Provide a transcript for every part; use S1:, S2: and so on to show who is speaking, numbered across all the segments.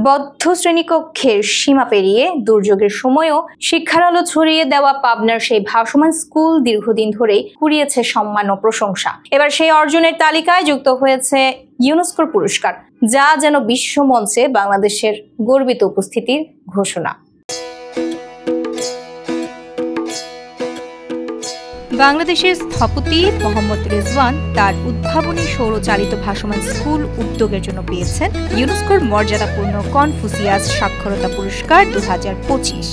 S1: বদ্ধ শ্রেণীকক্ষের সীমা পেরিয়ে দুর্যোগের সময়ও শিক্ষার আলো ছড়িয়ে দেওয়া পাবনার সেই ভাসমান স্কুল দীর্ঘদিন ধরেই কুড়িয়েছে সম্মান ও প্রশংসা। এবার সেই অর্জনের তালিকায় যুক্ত হয়েছে ইউনেস্কোর পুরস্কার, যা যেন বিশ্ব মঞ্চে বাংলাদেশের গর্বিত উপস্থিতির ঘোষণা। বাংলাদেশের স্থপতি মোহাম্মদ রেজওয়ান তার উদ্ভাবনী সৌরচালিত ভাসমান স্কুল উদ্যোগের জন্য পেয়েছেন ইউনেস্কোর মর্যাদাপূর্ণ কনফুসিয়াস সাক্ষরতা পুরস্কার 2025।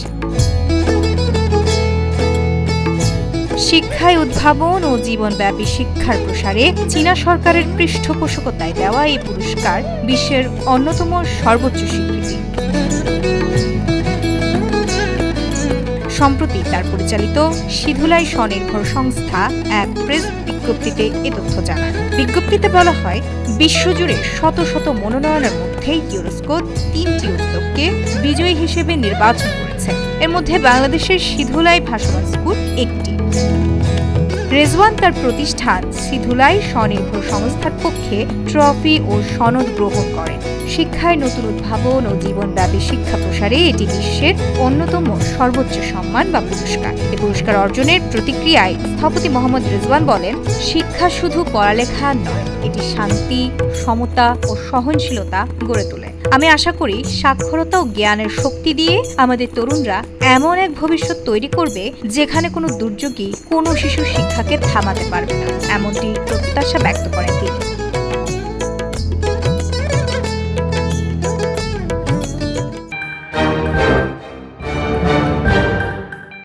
S1: শিক্ষায় উদ্ভাবন ও জীবনব্যাপী শিক্ষার প্রসারে চীনা সরকারের পৃষ্ঠপোষকতায় দেওয়া এই পুরস্কার বিশ্বের অন্যতম সর্বোচ্চ স্বীকৃতি। সম্প্রতি তার পরিচালিত সিধুলাই স্বনির্ভর সংস্থা এক প্রেস বিজ্ঞপ্তিতে এ তথ্য জানায়। বিজ্ঞপ্তিতে বলা হয়, বিশ্বজুড়ে শত শত মনোনয়নের মধ্যে ইউনেস্কো 3টি উদ্যোগকে বিজয়ী হিসেবে নির্বাচন করেছে। এর মধ্যে বাংলাদেশের সিধুলাই ভাসমান স্কুল একটি। রেজওয়ান তার প্রতিষ্ঠান সিধুলাই স্বনির্ভর সংস্থার পক্ষে ট্রফি ও সনদ গ্রহণ করেন। শিক্ষায় নতুন উদ্ভাবন ও জীবনব্যাপী শিক্ষা প্রসারে এটি বিশ্বের অন্যতম সর্বোচ্চ সম্মান বা পুরস্কার। এই পুরস্কার অর্জনের প্রতিক্রিয়ায় স্থপতি মোহাম্মদ রেজওয়ান বলেন, শিক্ষা শুধু পড়ালেখা নয়, এটি শান্তি, সমতা ও সহনশীলতা গড়ে তোলে। আমি আশা করি সাক্ষরতা ও জ্ঞানের শক্তি দিয়ে আমাদের তরুণরা এমন এক ভবিষ্যৎ তৈরি করবে যেখানে কোনো দুর্যোগই কোনো শিশুর শিক্ষাকে থামাতে পারবে না, এমনটি প্রত্যাশা ব্যক্ত করেন তিনি।